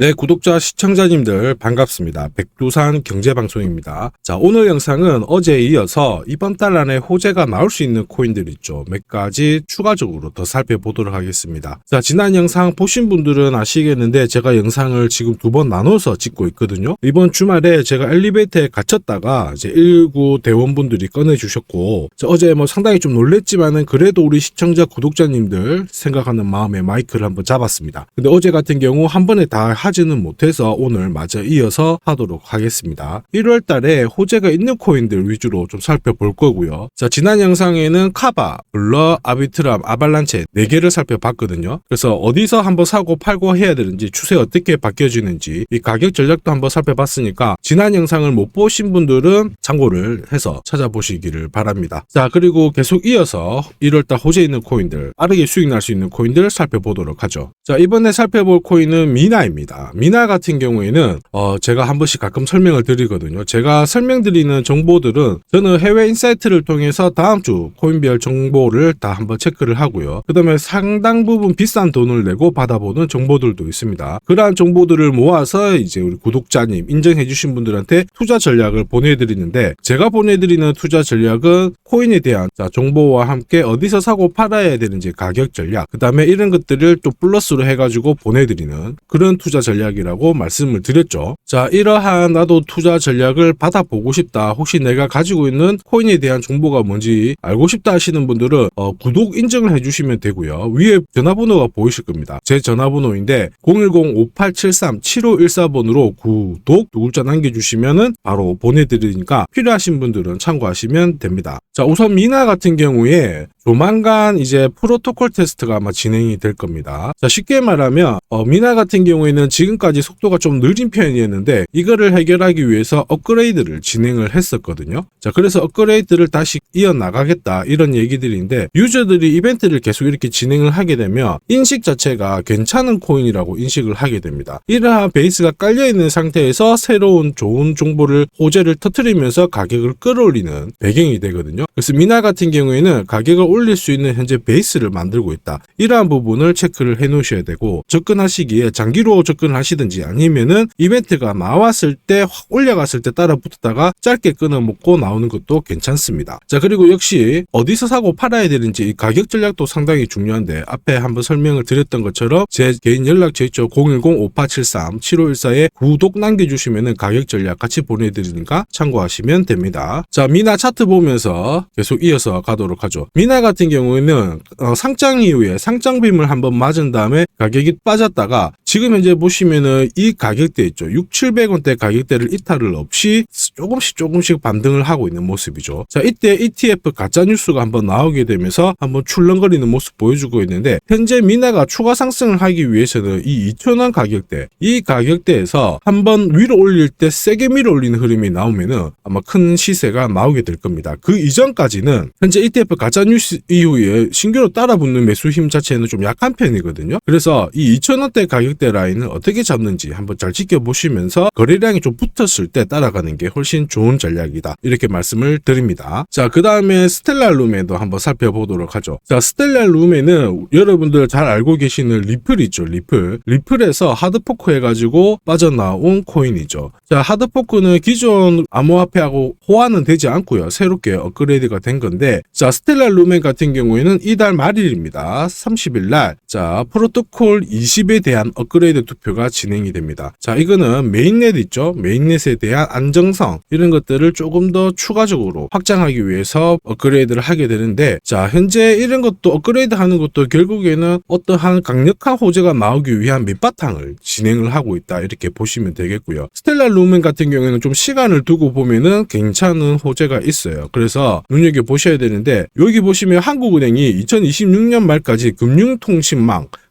네, 구독자 시청자님들 반갑습니다. 백두산 경제방송입니다. 자, 오늘 영상은 어제에 이어서 이번 달 안에 호재가 나올 수 있는 코인들 있죠. 몇 가지 추가적으로 더 살펴보도록 하겠습니다. 자, 지난 영상 보신 분들은 아시겠는데 제가 영상을 지금 두 번 나눠서 찍고 있거든요. 이번 주말에 제가 엘리베이터에 갇혔다가 이제 119 대원분들이 꺼내주셨고, 어제 상당히 좀 놀랬지만은 그래도 우리 시청자 구독자님들 생각하는 마음에 마이크를 한번 잡았습니다. 근데 어제 같은 경우 한 번에 다 하지는 못해서 오늘 마저 이어서 하도록 하겠습니다. 1월 달에 호재가 있는 코인들 위주로 좀 살펴볼 거고요. 자, 지난 영상에는 카바, 블러, 아비트람, 아발란체 4개를 살펴봤거든요. 그래서 어디서 한번 사고 팔고 해야 되는지, 추세 어떻게 바뀌어지는지, 이 가격 전략도 한번 살펴봤으니까 지난 영상을 못 보신 분들은 참고를 해서 찾아보시기를 바랍니다. 자, 그리고 계속 이어서 1월 달 호재 있는 코인들, 빠르게 수익 날 수 있는 코인들 살펴보도록 하죠. 자, 이번에 살펴볼 코인은 미나입니다. 미나 같은 경우에는 제가 한 번씩 가끔 설명을 드리거든요. 제가 설명드리는 정보들은 저는 해외 인사이트를 통해서 다음 주 코인별 정보를 다 한번 체크를 하고요. 그 다음에 상당 부분 비싼 돈을 내고 받아보는 정보들도 있습니다. 그러한 정보들을 모아서 이제 우리 구독자님, 인정해 주신 분들한테 투자 전략을 보내드리는데, 제가 보내드리는 투자 전략은 코인에 대한 정보와 함께 어디서 사고 팔아야 되는지 가격 전략, 그 다음에 이런 것들을 또 플러스로 해가지고 보내드리는 그런 투자 전략이라고 말씀을 드렸죠. 자, 이러한 나도 투자 전략을 받아보고 싶다, 혹시 내가 가지고 있는 코인에 대한 정보가 뭔지 알고 싶다 하시는 분들은 구독 인정을 해주시면 되고요. 위에 전화번호가 보이실 겁니다. 제 전화번호인데 010-5873-7514번으로 구독 두 글자 남겨주시면은 바로 보내드리니까 필요하신 분들은 참고하시면 됩니다. 자, 우선 미나 같은 경우에 조만간 이제 프로토콜 테스트가 아마 진행이 될 겁니다. 자, 쉽게 말하면 미나 같은 경우에는 지금까지 속도가 좀 느린 편이었는데 이거를 해결하기 위해서 업그레이드를 진행을 했었거든요. 자, 그래서 업그레이드를 다시 이어나가겠다 이런 얘기들인데, 유저들이 이벤트를 계속 이렇게 진행을 하게 되면 인식 자체가 괜찮은 코인이라고 인식을 하게 됩니다. 이러한 베이스가 깔려있는 상태에서 새로운 좋은 정보를 호재를 터뜨리면서 가격을 끌어올리는 배경이 되거든요. 그래서 미나 같은 경우에는 가격을 올릴 수 있는 현재 베이스를 만들고 있다. 이러한 부분을 체크를 해 놓으셔야 되고, 접근하시기에 장기로 접근하시든지 아니면은 이벤트가 나왔을 때 확 올려갔을 때 따라 붙었다가 짧게 끊어 먹고 나오는 것도 괜찮습니다. 자, 그리고 역시 어디서 사고 팔아야 되는지 이 가격 전략도 상당히 중요한데, 앞에 한번 설명을 드렸던 것처럼 제 개인 연락처 있죠. 010-5873-7514에 구독 남겨주시면은 가격 전략 같이 보내드리니까 참고하시면 됩니다. 자, 미나 차트 보면서 계속 이어서 가도록 하죠. 미나 같은 경우에는 상장 이후에 상장빔을 한번 맞은 다음에 가격이 빠졌다가 지금 현재 보시면은 이 가격대 있죠. 600-700원대 가격대를 이탈을 없이 조금씩 반등을 하고 있는 모습이죠. 자, 이때 ETF 가짜뉴스가 한번 나오게 되면서 한번 출렁거리는 모습 보여주고 있는데, 현재 미나가 추가 상승을 하기 위해서는 이 2,000원 가격대, 이 가격대에서 한번 위로 올릴 때 세게 밀어 올리는 흐름이 나오면은 아마 큰 시세가 나오게 될 겁니다. 그 이전까지는 현재 ETF 가짜뉴스 이후에 신규로 따라붙는 매수 힘 자체는 좀 약한 편이거든요. 그래서 이 2,000원대 가격대 라인을 어떻게 잡는지 한번 잘 지켜보시면서 거래량이 좀 붙었을 때 따라가는 게 훨씬 좋은 전략이다, 이렇게 말씀을 드립니다. 자, 그 다음에 스텔라룸에도 한번 살펴보도록 하죠. 자, 스텔라룸에는 여러분들 잘 알고 계시는 리플 있죠. 리플에서 하드포크 해가지고 빠져나온 코인이죠. 자, 하드포크는 기존 암호화폐하고 호환은 되지 않고요, 새롭게 업그레이드가 된 건데, 자, 스텔라룸 같은 경우에는 이달 말일입니다. 30일 날 자, 프로토콜 20에 대한 업그레이드 투표가 진행이 됩니다. 자, 이거는 메인넷 있죠. 메인넷에 대한 안정성, 이런 것들을 조금 더 추가적으로 확장하기 위해서 업그레이드를 하게 되는데, 자, 현재 이런 것도 업그레이드 하는 것도 결국에는 어떠한 강력한 호재가 나오기 위한 밑바탕을 진행을 하고 있다, 이렇게 보시면 되겠고요. 스텔라 루멘 같은 경우에는 좀 시간을 두고 보면은 괜찮은 호재가 있어요. 그래서 눈여겨보셔야 되는데, 여기 보시면 한국은행이 2026년 말까지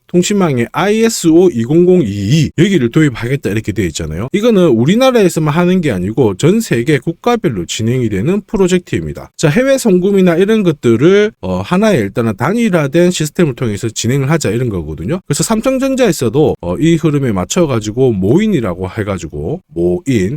통신망에 ISO 20022 여기를 도입하겠다, 이렇게 되어 있잖아요. 이거는 우리나라에서만 하는 게 아니고 전 세계 국가별로 진행이 되는 프로젝트입니다. 자, 해외 송금이나 이런 것들을 하나의 일단은 단일화된 시스템을 통해서 진행을 하자, 이런 거거든요. 그래서 삼성전자에서도 이 흐름에 맞춰가지고 모인이라고 해가지고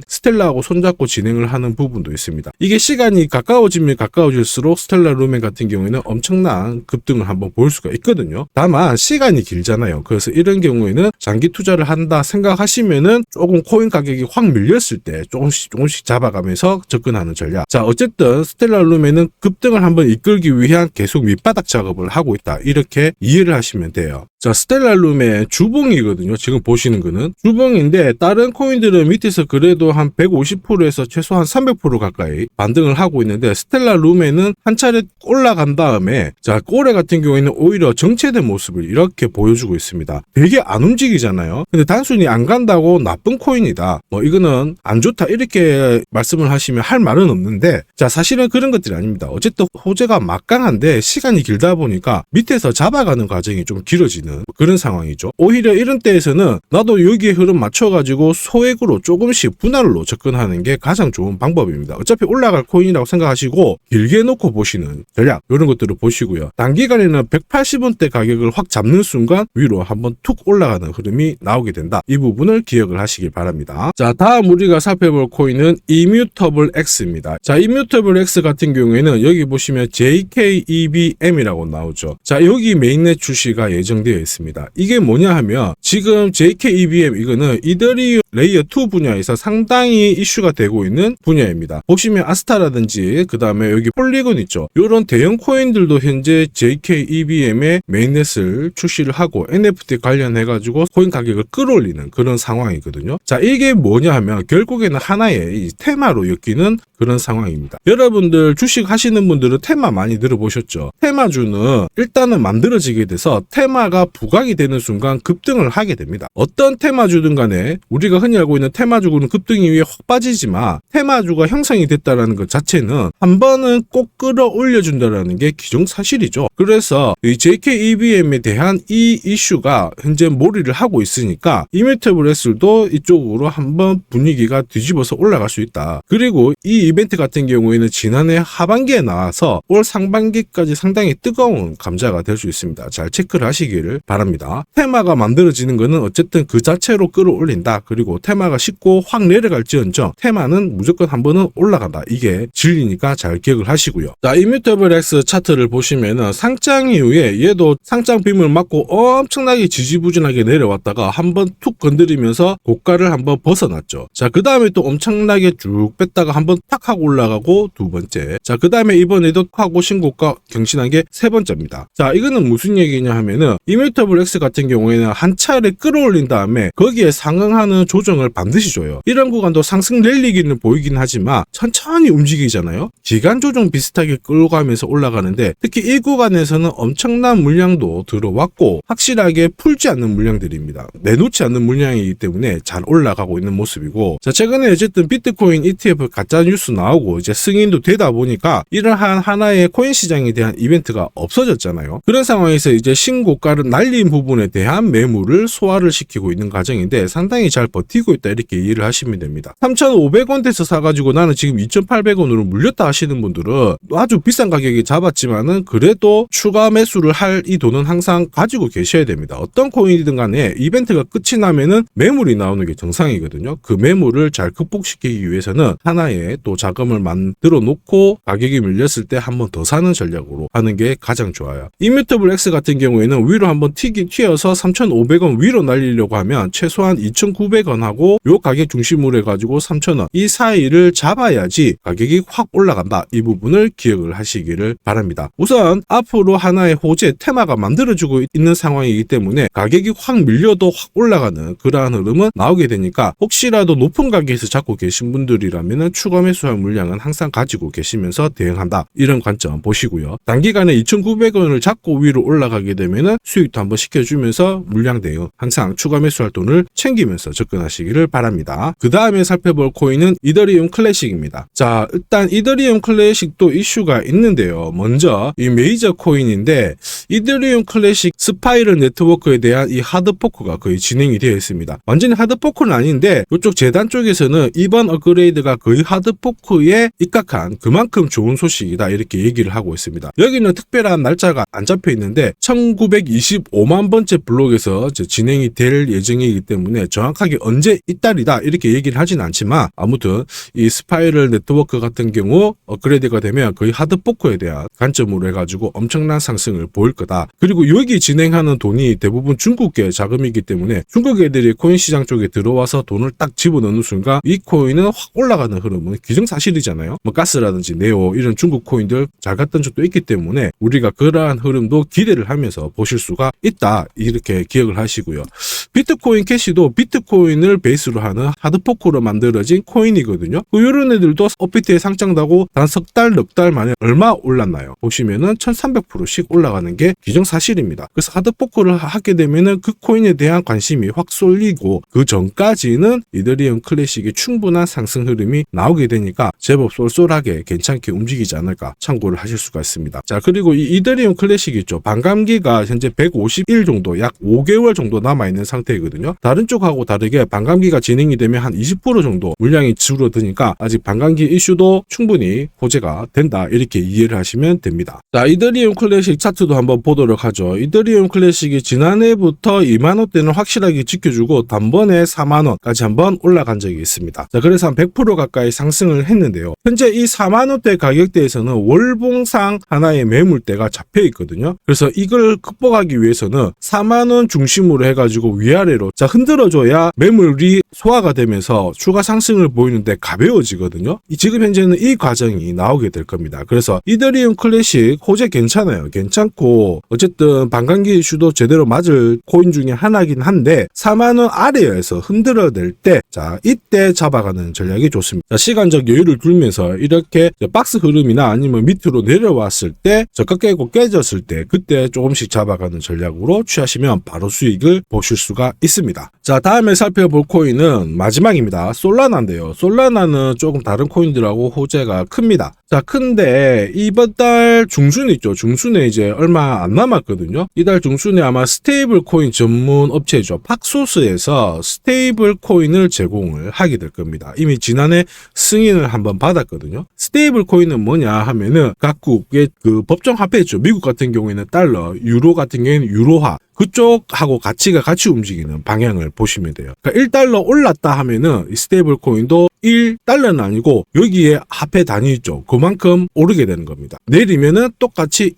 스텔라하고 손잡고 진행을 하는 부분도 있습니다. 이게 시간이 가까워지면 가까워질수록 스텔라 루멘 같은 경우에는 엄청난 급등을 한번 볼 수가 있거든요. 다만 시간이 길 길잖아요. 그래서 이런 경우에는 장기 투자를 한다 생각하시면은 조금 코인 가격이 확 밀렸을 때 조금씩 잡아가면서 접근하는 전략. 자, 어쨌든 스텔라 루멘은 급등을 한번 이끌기 위한 계속 밑바닥 작업을 하고 있다. 이렇게 이해를 하시면 돼요. 자, 스텔라 루멘 주봉이거든요. 지금 보시는 거는 주봉인데 다른 코인들은 밑에서 그래도 한 150%에서 최소한 300% 가까이 반등을 하고 있는데 스텔라 루멘은 한 차례 올라간 다음에 자, 꼬레 같은 경우에는 오히려 정체된 모습을 이렇게 보여주고 있습니다. 되게 안 움직이잖아요. 근데 단순히 안 간다고 나쁜 코인이다. 뭐 이거는 안 좋다 이렇게 말씀을 하시면 할 말은 없는데 자, 사실은 그런 것들이 아닙니다. 어쨌든 호재가 막강한데 시간이 길다 보니까 밑에서 잡아가는 과정이 좀 길어지는 그런 상황이죠. 오히려 이런 때에서는 나도 여기에 흐름 맞춰가지고 소액으로 조금씩 분할로 접근하는 게 가장 좋은 방법입니다. 어차피 올라갈 코인이라고 생각하시고 길게 놓고 보시는 전략 이런 것들을 보시고요. 단기간에는 180원대 가격을 확 잡는 순간 위로 한번 툭 올라가는 흐름이 나오게 된다. 이 부분을 기억을 하시길 바랍니다. 자, 다음 우리가 살펴볼 코인은 이뮤터블 X입니다. 자, 이뮤터블 X 같은 경우에는 여기 보시면 JKEBM이라고 나오죠. 자, 여기 메인넷 출시가 예정되어 있습니다. 이게 뭐냐 하면 지금 JKEBM 이거는 이더리움 레이어 2 분야에서 상당히 이슈가 되고 있는 분야입니다. 보시면 아스타라든지 그 다음에 여기 폴리곤 있죠. 이런 대형 코인들도 현재 JKEBM의 메인넷을 출시를 하고 NFT 관련해가지고 코인 가격을 끌어올리는 그런 상황이거든요. 자, 이게 뭐냐 하면 결국에는 하나의 이 테마로 엮이는 그런 상황입니다. 여러분들 주식 하시는 분들은 테마 많이 들어보셨죠? 테마주는 일단은 만들어지게 돼서 테마가 부각이 되는 순간 급등을 하게 됩니다. 어떤 테마주든 간에 우리가 흔히 알고 있는 테마주는 급등 이후에 확 빠지지만 테마주가 형성이 됐다는 것 자체는 한 번은 꼭 끌어올려준다는 게 기정사실이죠. 그래서 이 JKEBM에 대한 이 이슈가 현재 몰이를 하고 있으니까 이뮤터블 X도 이쪽으로 한번 분위기가 뒤집어서 올라갈 수 있다. 그리고 이 이벤트 같은 경우에는 지난해 하반기에 나와서 올 상반기까지 상당히 뜨거운 감자가 될 수 있습니다. 잘 체크를 하시기를 바랍니다. 테마가 만들어지는 것은 어쨌든 그 자체로 끌어올린다. 그리고 테마가 쉽고 확 내려갈지언정 테마는 무조건 한 번은 올라간다. 이게 진리니까 잘 기억을 하시고요. 자, 이뮤터블 X 차트를 보시면은 상장 이후에 얘도 상장 빔을 맞고 엄청나게 지지부진하게 내려왔다가 한번 툭 건드리면서 고가를 한번 벗어났죠. 자, 그 다음에 또 엄청나게 쭉 뺐다가 한번 탁 하고 올라가고 두 번째. 자, 그 다음에 이번에도 하고 신고가 경신한 게 세 번째입니다. 자, 이거는 무슨 얘기냐 하면은 이뮤터블 X 같은 경우에는 한 차례 끌어올린 다음에 거기에 상응하는 조정을 반드시 줘요. 이런 구간도 상승 랠리기는 보이긴 하지만 천천히 움직이잖아요. 기간 조정 비슷하게 끌고 가면서 올라가는데 특히 이 구간에서는 엄청난 물량도 들어왔고 확실하게 풀지 않는 물량들입니다. 내놓지 않는 물량이기 때문에 잘 올라가고 있는 모습이고 자, 최근에 어쨌든 비트코인 ETF 가짜 뉴스 나오고 이제 승인도 되다 보니까 이러한 하나의 코인 시장에 대한 이벤트가 없어졌잖아요. 그런 상황에서 이제 신고가를 날린 부분에 대한 매물을 소화를 시키고 있는 과정인데 상당히 잘 버티고 있다 이렇게 이해를 하시면 됩니다. 3,500원대에서 사가지고 나는 지금 2,800원으로 물렸다 하시는 분들은 아주 비싼 가격에 잡았지만은 그래도 추가 매수를 할 이 돈은 항상 가지고 계셔야 됩니다. 어떤 코인이든 간에 이벤트가 끝이 나면은 매물이 나오는 게 정상이거든요. 그 매물을 잘 극복시키기 위해서는 하나의 또 자금을 만들어 놓고 가격이 밀렸을 때 한 번 더 사는 전략으로 하는 게 가장 좋아요. 이뮤터블 X 같은 경우에는 위로 한번 튀어서 3,500원 위로 날리려고 하면 최소한 2,900원 하고 요 가격 중심으로 해가지고 3,000원 이 사이를 잡아야지 가격이 확 올라간다. 이 부분을 기억을 하시기를 바랍니다. 우선 앞으로 하나의 호재 테마가 만들어지고 있는 상황이기 때문에 가격이 확 밀려도 확 올라가는 그러한 흐름은 나오게 되니까 혹시라도 높은 가격에서 잡고 계신 분들이라면 추가 매수할 물량은 항상 가지고 계시면서 대응한다. 이런 관점 보시고요. 단기간에 2,900원을 잡고 위로 올라가게 되면 수익도 한번 시켜주면서 물량 대응 항상 추가 매수할 돈을 챙기면서 접근하시기를 바랍니다. 그 다음에 살펴볼 코인은 이더리움 클래식입니다. 자, 일단 이더리움 클래식도 이슈가 있는데요. 먼저 이 메이저 코인인데 이더리움 클래식 스파이럴 네트워크에 대한 이 하드포크가 거의 진행이 되어 있습니다. 완전히 하드포크는 아닌데 이쪽 재단 쪽에서는 이번 업그레이드가 거의 하드포크에 입각한 그만큼 좋은 소식이다 이렇게 얘기를 하고 있습니다. 여기는 특별한 날짜가 안 잡혀 있는데 1925만 번째 블록에서 진행이 될 예정이기 때문에 정확하게 언제 이달이다 이렇게 얘기를 하진 않지만 아무튼 이 스파이럴 네트워크 같은 경우 업그레이드가 되면 거의 하드포크에 대한 관점으로 해가지고 엄청난 상승을 보일 거다. 그리고 여기 진행하는 돈이 대부분 중국계 자금이기 때문에 중국 애들이 코인 시장 쪽에 들어와서 돈을 딱 집어넣는 순간 이 코인은 확 올라가는 흐름은 기정사실이잖아요. 뭐 가스라든지 네오 이런 중국 코인들 잘 갔던 적도 있기 때문에 우리가 그러한 흐름도 기대를 하면서 보실 수가 있다. 이렇게 기억을 하시고요. 비트코인 캐시도 비트코인을 베이스로 하는 하드포크로 만들어진 코인이거든요. 이런 애들도 업비트에 상장되고 단 석 달, 넉 달 만에 얼마 올랐나요? 보시면은 1300%씩 올라가는 게 기정사실입니다. 그래서 하드포크를 하게 되면은 그 코인에 대한 관심이 확 쏠리고 그 전까지는 이더리움 클래식의 충분한 상승 흐름이 나오게 되니까 제법 쏠쏠하게 괜찮게 움직이지 않을까 참고를 하실 수가 있습니다. 자, 그리고 이 이더리움 클래식 있죠. 반감기가 현재 150일 정도, 약 5개월 정도 남아있는 상태이거든요. 다른 쪽하고 다르게 반감기가 진행이 되면 한 20% 정도 물량이 줄어드니까 아직 반감기 이슈도 충분히 호재가 된다. 이렇게 이해를 하시면 됩니다. 자, 이더리움 클래식 차트도 한번 보도록 하죠. 이더리움 클래식이 지난해부터 2만원대는 확실하게 지켜주고 단번에 4만원까지 한번 올라간 적이 있습니다. 자, 그래서 한 100% 가까이 상승을 했는데요. 현재 이 4만원대 가격대에서는 월봉상 하나의 매물대가 잡혀 있거든요. 그래서 이걸 극복하기 위해서는 4만원 중심으로 해가지고 위아래로 자 흔들어줘야 매물이 소화가 되면서 추가 상승을 보이는데 가벼워지거든요. 지금 현재는 이 과정이 나오게 될 겁니다. 그래서 이더리움 클래식 호재 괜찮아요. 괜찮고 어쨌든 반감기 이슈도 제대로 맞을 코인 중에 하나긴 한데 4만원 아래에서 흔들어낼 때 자 이때 잡아가는 전략이 좋습니다. 자, 시간적 여유를 두면서 이렇게 박스 흐름이나 아니면 밑으로 내려왔을 때 저가 깨고 깨졌을 때 그때 조금씩 잡아가는 전략으로 취하시면 바로 수익을 보실 수가 있습니다. 자, 다음에 살펴볼 코인은 마지막입니다. 솔라나인데요. 솔라나는 조금 다른 코인들하고 호재가 큽니다. 자, 근데 이번 달 중순 있죠. 중순에 이제 얼마 안 남았거든요. 이달 중순에 아마 스테이블 코인 전문 업체죠. 팍소스에서 스테이블 코인을 제공을 하게 될 겁니다. 이미 지난해 승인을 한번 받았거든요. 스테이블 코인은 뭐냐 하면은 각국의 그 법정 화폐 있죠. 미국 같은 경우에는 달러, 유로 같은 경우에는 유로화. 그쪽하고 가치가 같이 움직이는 방향을 보시면 돼요. 그러니까 1달러 올랐다 하면은 이 스테이블 코인도 1달러는 아니고 여기에 화폐 단위 있죠. 그만큼 오르게 되는 겁니다. 내리면은 똑같이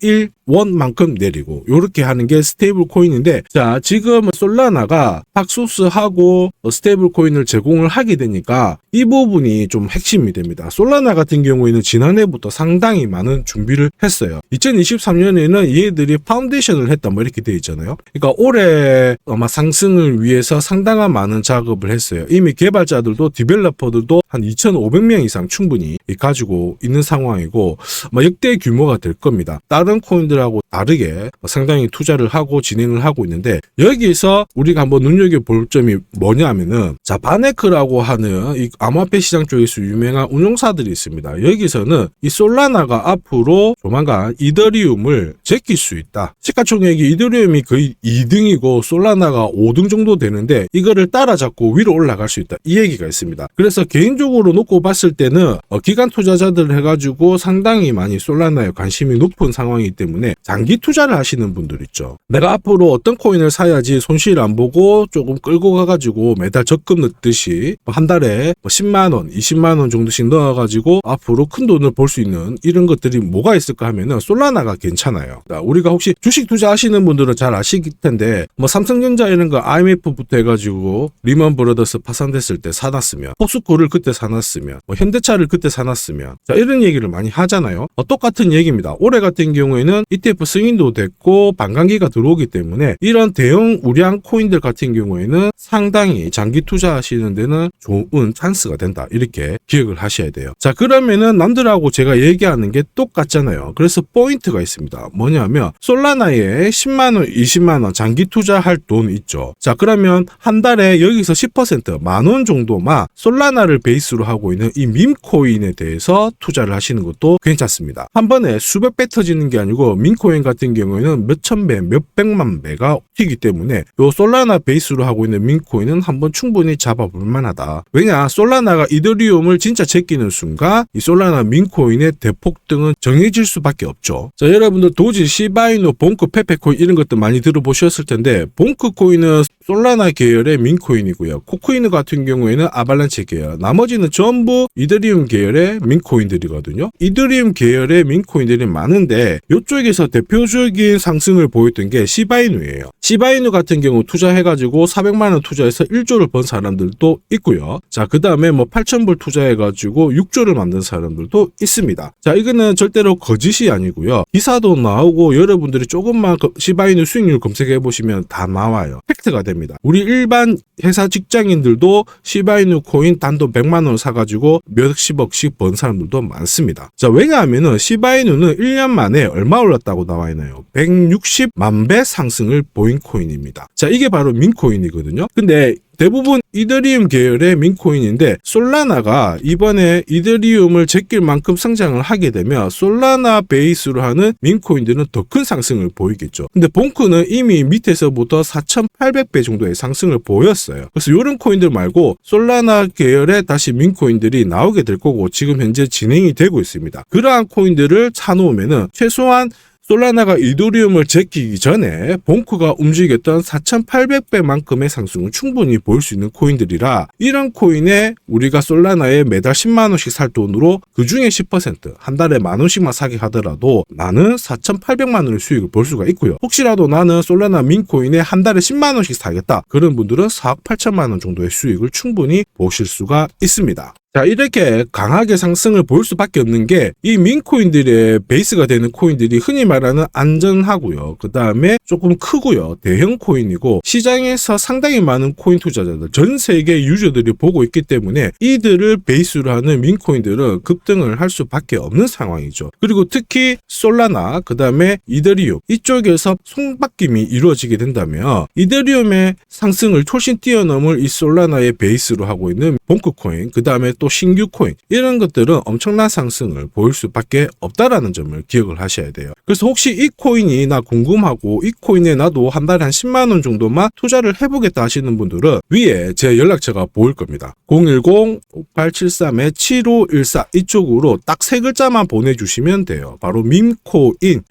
1원만큼 내리고 이렇게 하는 게 스테이블 코인인데 자, 지금 솔라나가 팍소스하고 스테이블 코인을 제공을 하게 되니까 이 부분이 좀 핵심이 됩니다. 솔라나 같은 경우에는 지난해부터 상당히 많은 준비를 했어요. 2023년에는 얘들이 파운데이션을 했다 뭐 이렇게 되어 있잖아요. 그러니까 올해 아마 상승을 위해서 상당한 많은 작업을 했어요. 이미 개발자들도 디벨로퍼들도 한 2,500명 이상 충분히 가지고 있는 상황이고 역대 규모가 될 겁니다. 다른 코인들하고 다르게 상당히 투자를 하고 진행을 하고 있는데 여기서 우리가 한번 눈여겨볼 점이 뭐냐면은 자, 바네크라고 하는 이 암호화폐 시장 쪽에서 유명한 운용사들이 있습니다. 여기서는 이 솔라나가 앞으로 조만간 이더리움을 제낄 수 있다. 시가총액이 이더리움이 거의 2등이고 솔라나가 5등 정도 되는데 이거를 따라잡고 위로 올라갈 수 있다. 이 얘기가 있습니다. 그래서 개인적으로 놓고 봤을 때는 기관 투자자들 해가지고 상당히 많이 솔라나에 관심이 높은 상황이기 때문에 장기 투자를 하시는 분들 있죠. 내가 앞으로 어떤 코인을 사야지 손실 안 보고 조금 끌고 가가지고 매달 적금 넣듯이 한 달에 10만원, 20만원 정도씩 넣어가지고 앞으로 큰 돈을 벌 수 있는 이런 것들이 뭐가 있을까 하면은 솔라나가 괜찮아요. 그러니까 우리가 혹시 주식 투자하시는 분들은 잘 아시기 텐데 뭐 삼성전자 이런 거 IMF부터 해가지고 리먼 브러더스 파산됐을 때 사놨으면 포스코를 그때 사놨으면 뭐 현대차를 그때 사놨으면 자, 이런 얘기를 많이 하잖아요. 똑같은 얘기입니다. 올해 같은 경우에는 ETF 승인도 됐고 반감기가 들어오기 때문에 이런 대형 우량 코인들 같은 경우에는 상당히 장기 투자하시는 데는 좋은 찬스가 된다. 이렇게 기억을 하셔야 돼요. 자, 그러면은 남들하고 제가 얘기하는 게 똑같잖아요. 그래서 포인트가 있습니다. 뭐냐면 솔라나에 10만원, 20만원 장기 투자할 돈 있죠. 자, 그러면 한 달에 여기서 10% 만원 정도만 솔라나를 베이스로 하고 있는 이 밈코인에 대해서 투자를 하시는 것도 괜찮습니다. 한 번에 수백 배 터지는 게 아니고 밈코인 같은 경우에는 몇천 배, 몇백만 배가 튀기 때문에 요 솔라나 베이스로 하고 있는 밈코인은 한번 충분히 잡아볼 만하다. 왜냐, 솔라나가 이더리움을 진짜 제끼는 순간 이 솔라나 밈코인의 대폭등은 정해질 수밖에 없죠. 자, 여러분들 도지, 시바이누, 봉크, 페페코인 이런 것들 많이 들어보셨을 텐데 봉크 코인은 솔라나 계열의 민코인이고요. 쿠코인 같은 경우에는 아발란체 계열, 나머지는 전부 이더리움 계열의 민코인들이거든요. 이더리움 계열의 민코인들이 많은데 이쪽에서 대표적인 상승을 보였던 게 시바이누예요. 시바이누 같은 경우 투자해가지고 400만 원 투자해서 1조를 번 사람들도 있고요. 자, 그 다음에 뭐 8,000불 투자해가지고 6조를 만든 사람들도 있습니다. 자, 이거는 절대로 거짓이 아니고요. 기사도 나오고 여러분들이 조금만 시바이누 수익률 검색해보시면 다 나와요. 팩트가 됩니다. 우리 일반 회사 직장인들도 시바이누 코인 단돈 100만 원 사가지고 몇십억씩 번 사람들도 많습니다. 자, 왜냐하면은 시바이누는 1년 만에 얼마 올랐다고 나와 있나요? 160만 배 상승을 보인 코인입니다. 자, 이게 바로 민코인이거든요. 근데 대부분 이더리움 계열의 민코인인데 솔라나가 이번에 이더리움을 제낄 만큼 성장을 하게 되면 솔라나 베이스로 하는 민코인들은 더 큰 상승을 보이겠죠. 근데 봉크는 이미 밑에서부터 4,800배 정도의 상승을 보였어요. 그래서 이런 코인들 말고 솔라나 계열의 다시 민코인들이 나오게 될 거고 지금 현재 진행이 되고 있습니다. 그러한 코인들을 사놓으면은 최소한 솔라나가 이더리움을 제끼기 전에 봉크가 움직였던 4,800배만큼의 상승을 충분히 보일 수 있는 코인들이라 이런 코인에 우리가 솔라나에 매달 10만 원씩 살 돈으로 그중에 10% 한 달에 만 원씩만 사게 하더라도 나는 4,800만 원의 수익을 볼 수가 있고요. 혹시라도 나는 솔라나 민코인에 한 달에 10만 원씩 사겠다. 그런 분들은 4억 8천만 원 정도의 수익을 충분히 보실 수가 있습니다. 자, 이렇게 강하게 상승을 보일 수밖에 없는 게 이 민코인들의 베이스가 되는 코인들이 흔히 말하는 안전하고요. 그 다음에 조금 크고요. 대형 코인이고 시장에서 상당히 많은 코인 투자자들, 전 세계 유저들이 보고 있기 때문에 이들을 베이스로 하는 민코인들은 급등을 할 수밖에 없는 상황이죠. 그리고 특히 솔라나, 그 다음에 이더리움 이쪽에서 손바뀜이 이루어지게 된다면 이더리움의 상승을 훨씬 뛰어넘을 이 솔라나의 베이스로 하고 있는 봉크코인, 그 다음에 또 신규 코인 이런 것들은 엄청난 상승을 보일 수밖에 없다라는 점을 기억을 하셔야 돼요. 그래서 혹시 이 코인이 나 궁금하고 이 코인에 나도 한 달에 한 10만 원 정도만 투자를 해보겠다 하시는 분들은 위에 제 연락처가 보일 겁니다. 010-5873-7514 이쪽으로 딱 세 글자만 보내주시면 돼요. 바로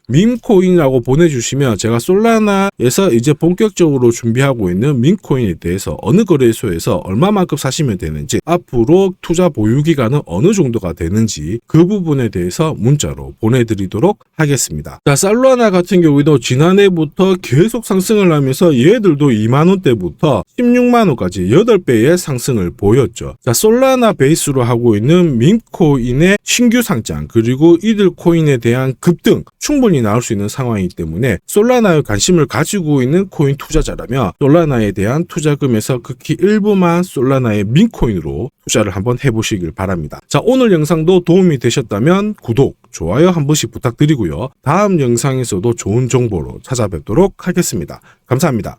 밈코인이라고 보내주시면 제가 솔라나에서 이제 본격적으로 준비하고 있는 밈코인에 대해서 어느 거래소에서 얼마만큼 사시면 되는지, 앞으로 투자 보유 기간은 어느 정도가 되는지 그 부분에 대해서 문자로 보내드리도록 하겠습니다. 자, 솔라나 같은 경우에도 지난해부터 계속 상승을 하면서 얘들도 2만원대부터 16만원까지 8배의 상승을 보였죠. 자, 솔라나 베이스로 하고 있는 밈코인의 신규 상장 그리고 이들 코인에 대한 급등 충분히 나올 수 있는 상황이기 때문에 솔라나에 관심을 가지고 있는 코인 투자자라면 솔라나에 대한 투자금에서 극히 일부만 솔라나의 민코인으로 투자를 한번 해보시길 바랍니다. 자, 오늘 영상도 도움이 되셨다면 구독, 좋아요 한 번씩 부탁드리고요. 다음 영상에서도 좋은 정보로 찾아뵙도록 하겠습니다. 감사합니다.